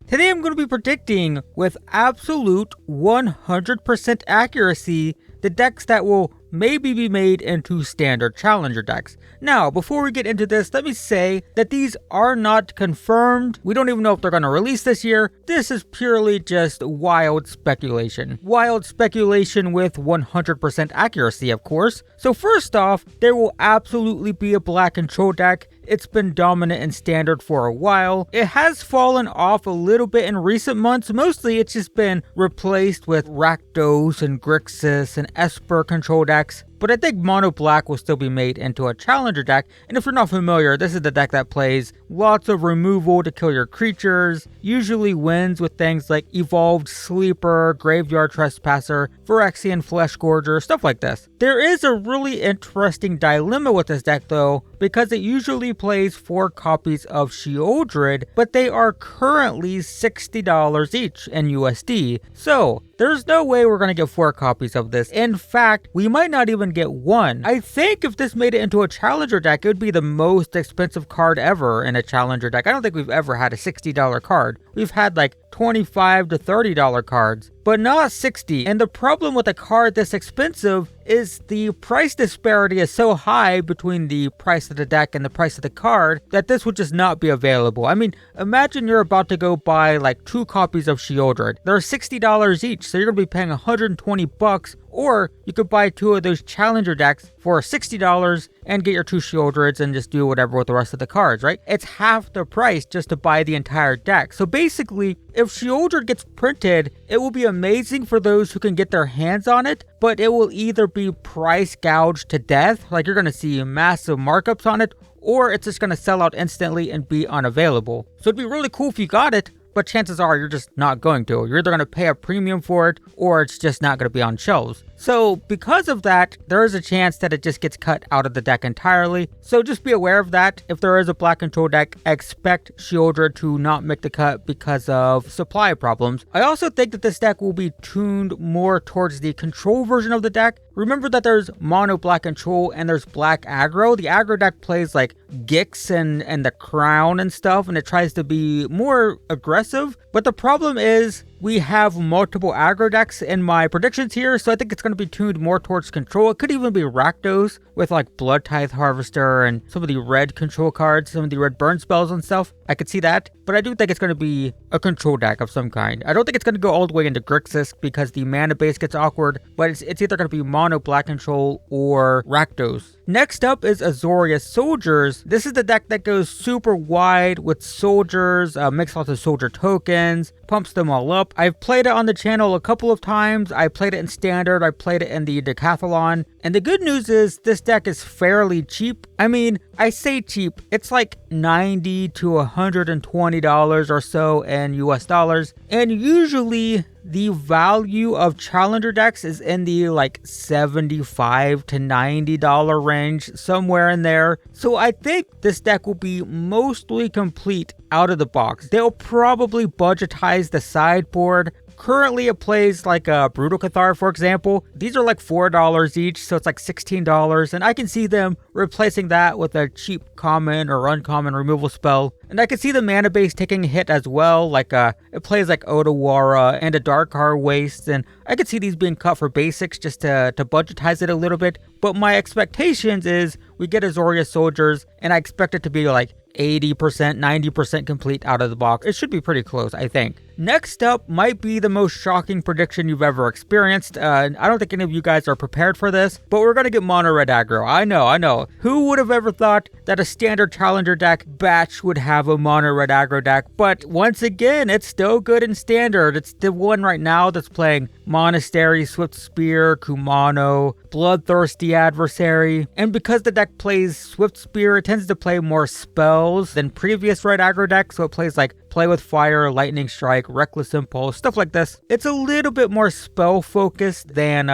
Today I'm going to be predicting with absolute 100% accuracy the decks that will maybe be made into standard challenger decks. Now, before we get into this, let me say that these are not confirmed. We don't even know if they're going to release this year. This is purely just wild speculation. Wild speculation with 100% accuracy, of course. So first off, there will absolutely be a black control deck. It's been dominant in standard for a while. It has fallen off a little bit in recent months. Mostly it's just been replaced with Rakdos and Grixis and Esper control decks. But I think Mono Black will still be made into a challenger deck, and if you're not familiar, this is the deck that plays lots of removal to kill your creatures, usually wins with things like Evolved Sleeper, Graveyard Trespasser, Phyrexian Fleshgorger, stuff like this. There is a really interesting dilemma with this deck though, because it usually plays 4 copies of Sheoldred, but they are currently $60 each in USD, so there's no way we're going to get 4 copies of this. In fact, we might not even get 1. I think if this made it into a challenger deck, it would be the most expensive card ever in a challenger deck. I don't think we've ever had a $60 card. We've had like $25 to $30 cards, but not 60. And the problem with a card this expensive is the price disparity is so high between the price of the deck and the price of the card that this would just not be available. I mean, imagine you're about to go buy like 2 copies of Sheoldred. They're $60 each, so you're gonna be paying $120, or you could buy 2 of those challenger decks for $60 and get your 2 Sheoldreds and just do whatever with the rest of the cards, right? It's half the price just to buy the entire deck. So basically, if Sheoldred gets printed, it will be amazing for those who can get their hands on it, but it will either be price gouged to death, like you're going to see massive markups on it, or it's just going to sell out instantly and be unavailable. So it'd be really cool if you got it, but chances are you're just not going to. You're either going to pay a premium for it, or it's just not going to be on shelves. So because of that, there is a chance that it just gets cut out of the deck entirely. So just be aware of that. If there is a black control deck, expect Sheoldred to not make the cut because of supply problems. I also think that this deck will be tuned more towards the control version of the deck. Remember that there's mono black control and there's black aggro. The aggro deck plays like Gix and the Crown and stuff, and it tries to be more aggressive. But the problem is we have multiple aggro decks in my predictions here, so I think it's going to be tuned more towards control. It could even be Rakdos with like Blood Tithe Harvester and some of the red control cards, some of the red burn spells and stuff. I could see that, but I do think it's going to be a control deck of some kind. I don't think it's going to go all the way into Grixis because the mana base gets awkward, but it's either going to be mono black control or Rakdos. Next up is Azorius Soldiers. This is the deck that goes super wide with soldiers, makes lots of soldier tokens, pumps them all up. I've played it on the channel a couple of times. I played it in standard, I played it in the decathlon, and the good news is this deck is fairly cheap. I mean, I say cheap, it's like $90 to $120 or so in US dollars, and usually the value of challenger decks is in the like $75 to $90 range, somewhere in there. So I think this deck will be mostly complete out of the box. They'll probably budgetize the sideboard. Currently it plays like a Brutal Cathar, for example. These are like $4 each, so it's like $16, and I can see them replacing that with a cheap common or uncommon removal spell. And I can see the mana base taking a hit as well, like it plays like Otawara and a Darkar Waste, and I could see these being cut for basics just to budgetize it a little bit. But my expectations is we get Azorius Soldiers, and I expect it to be like 80%, 90% complete out of the box. It should be pretty close, I think. Next up might be the most shocking prediction you've ever experienced. I don't think any of you guys are prepared for this, but we're going to get mono red aggro. I know. Who would have ever thought that a standard challenger deck batch would have a mono red aggro deck? But once again, it's still good in standard. It's the one right now that's playing Monastery, Swift Spear, Kumano, Bloodthirsty Adversary. And because the deck plays Swift Spear, it tends to play more spells than previous red aggro decks. So it plays like Play with Fire, Lightning Strike, Reckless Impulse, stuff like this. It's a little bit more spell focused than,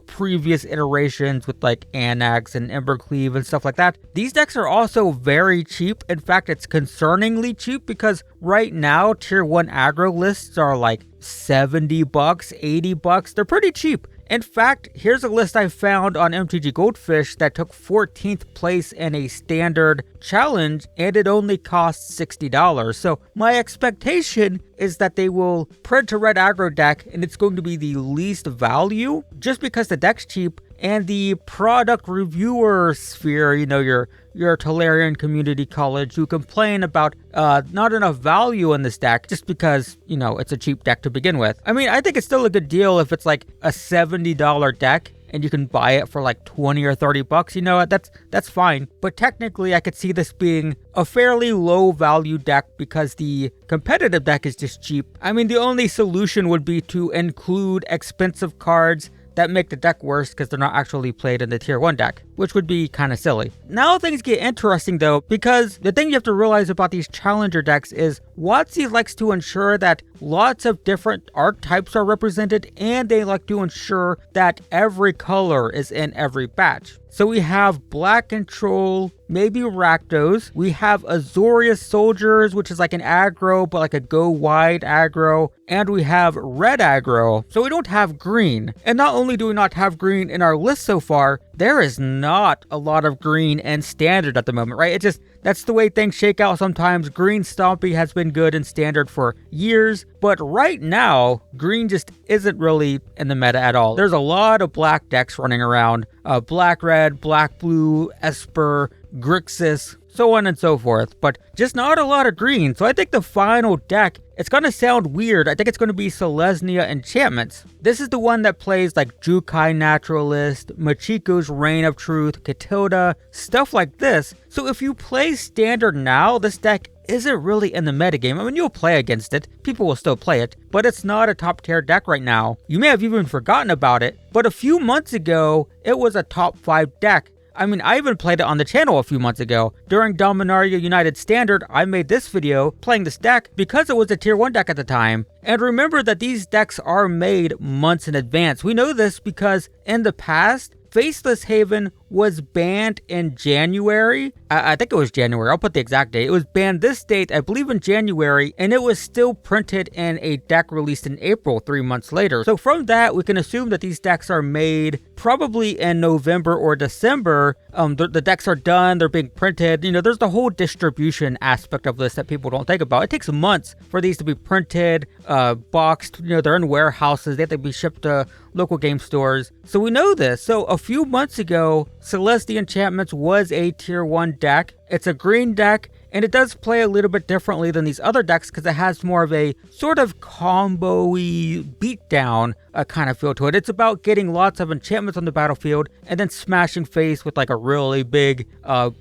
previous iterations with like Anax and Embercleave and stuff like that. These decks are also very cheap. In fact, it's concerningly cheap because right now, tier 1 aggro lists are like $70, $80. They're pretty cheap. In fact, here's a list I found on MTG Goldfish that took 14th place in a standard challenge, and it only costs $60. So my expectation is that they will print a red aggro deck, and it's going to be the least value just because the deck's cheap. And the product reviewer sphere, your Tolarian community college, who complain about not enough value in this deck just because, it's a cheap deck to begin with. I mean, I think it's still a good deal if it's like a $70 deck and you can buy it for like 20 or 30 bucks. That's fine. But technically, I could see this being a fairly low value deck because the competitive deck is just cheap. I mean, the only solution would be to include expensive cards that make the deck worse because they're not actually played in the tier 1 deck, which would be kind of silly. Now things get interesting though, because the thing you have to realize about these challenger decks is WotC likes to ensure that lots of different archetypes are represented, and they like to ensure that every color is in every batch. So we have Black Control, maybe Rakdos. We have Azorius Soldiers, which is like an aggro, but like a go wide aggro. And we have red aggro. So we don't have green. And not only do we not have green in our list so far, there is not a lot of green in standard at the moment, right? That's the way things shake out sometimes. Green Stompy has been good in standard for years, but right now, green just isn't really in the meta at all. There's a lot of black decks running around. Black Red, Black Blue, Esper, Grixis, so on and so forth, but just not a lot of green. So I think the final deck, it's going to sound weird. I think it's going to be Selesnya Enchantments. This is the one that plays like Jukai Naturalist, Machiko's Reign of Truth, Katilda, stuff like this. So if you play standard now, this deck isn't really in the metagame. I mean, you'll play against it. People will still play it, but it's not a top tier deck right now. You may have even forgotten about it, but a few months ago, it was a top 5 deck. I mean, I even played it on the channel a few months ago. During Dominaria United Standard, I made this video playing this deck because it was a tier 1 deck at the time. And remember that these decks are made months in advance. We know this because in the past, Faceless Haven was banned in January. I think it was January. I'll put the exact date. It was banned this date, I believe in January, and it was still printed in a deck released in April, 3 months later. So from that, we can assume that these decks are made probably in November or December. The decks are done, they're being printed. There's the whole distribution aspect of this that people don't think about. It takes months for these to be printed, boxed. They're in warehouses. They have to be shipped to local game stores. So we know this. So a few months ago, Selesnya Enchantments was a tier 1 deck. It's a green deck, and it does play a little bit differently than these other decks because it has more of a sort of combo-y beatdown kind of feel to it. It's about getting lots of enchantments on the battlefield and then smashing face with like a really big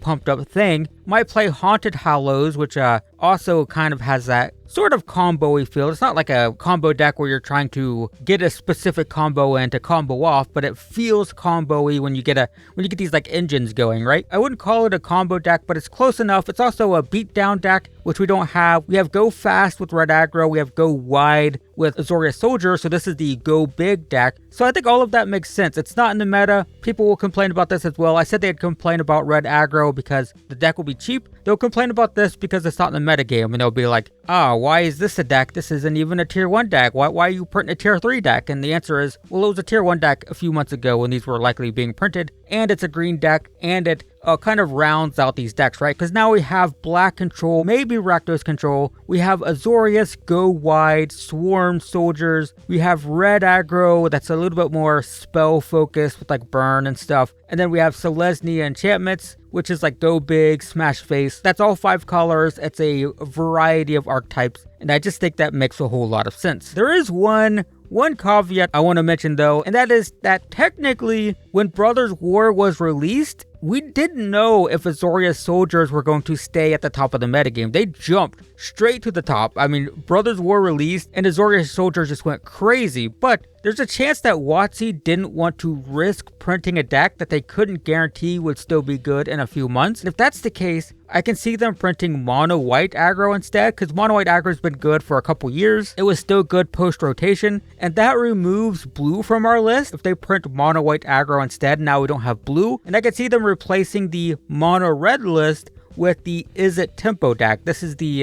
pumped up thing. Might play Haunted Hallows, which also kind of has that sort of combo-y feel. It's not like a combo deck where you're trying to get a specific combo in to combo off, but it feels combo-y when you get these like engines going, right? I wouldn't call it a combo deck, but it's close enough. It's also a beatdown deck, which we don't have. We have Go Fast with red aggro. We have Go Wide with Azorius Soldier, so this is the Go Big deck. So I think all of that makes sense. It's not in the meta. People will complain about this as well. I said they'd complain about red aggro because the deck will be cheap. They'll complain about this because it's not in the metagame, and they'll be like, why is this a deck? This isn't even a tier 1 deck. Why are you printing a tier 3 deck? And the answer is, well, it was a tier 1 deck a few months ago when these were likely being printed, and it's a green deck, and it kind of rounds out these decks, right? Because now we have Black Control, maybe Rakdos Control. We have Azorius, Go Wide, Swarm Soldiers. We have red aggro that's a little bit more spell focused with like burn and stuff. And then we have Selesnya Enchantments, which is like Go Big, Smash Face. That's all 5 colors. It's a variety of archetypes. And I just think that makes a whole lot of sense. There is one caveat I want to mention though, and that is that technically when Brothers War was released, we didn't know if Azorius Soldiers were going to stay at the top of the metagame. They jumped straight to the top. I mean, Brothers War released and Azorius Soldiers just went crazy, but there's a chance that WotC didn't want to risk printing a deck that they couldn't guarantee would still be good in a few months. And if that's the case, I can see them printing mono white aggro instead, because mono white aggro has been good for a couple years. It was still good post rotation, and that removes blue from our list. If they print mono white aggro instead, now we don't have blue, and I can see them replacing the mono red list with the Is It Tempo deck. This is the,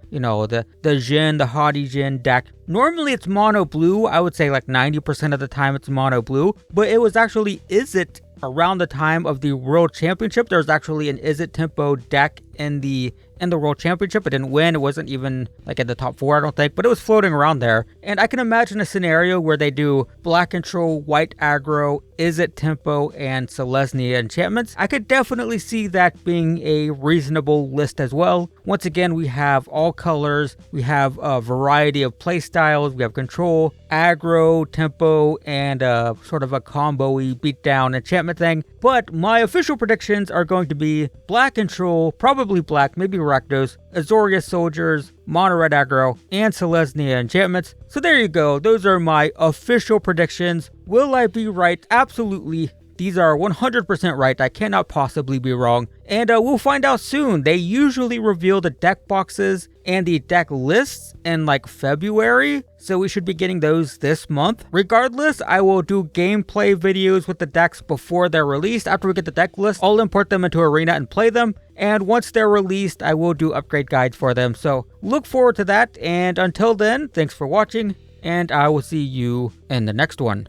the Jin, the Haughty Jin deck. Normally it's mono blue. I would say like 90% of the time it's mono blue, but it was actually Is It around the time of the World Championship. There's actually an Is It Tempo deck in the World Championship. It didn't win. It wasn't even like in the top 4, I don't think, but it was floating around there. And I can imagine a scenario where they do black control, white aggro, Is It Tempo, and Selesnya enchantments. I could definitely see that being a reasonable list as well. Once again, we have all colors. We have a variety of play styles. We have control, aggro, tempo, and sort of a combo-y beatdown enchantment thing. But my official predictions are going to be black control, probably black, maybe Rakdos, Azorius soldiers, mono red aggro, and Selesnya enchantments. So there you go. Those are my official predictions. Will I be right? Absolutely. These are 100% right. I cannot possibly be wrong. And we'll find out soon. They usually reveal the deck boxes and the deck lists in like February. So we should be getting those this month. Regardless, I will do gameplay videos with the decks before they're released. After we get the deck list, I'll import them into Arena and play them. And once they're released, I will do upgrade guides for them. So look forward to that. And until then, thanks for watching. And I will see you in the next one.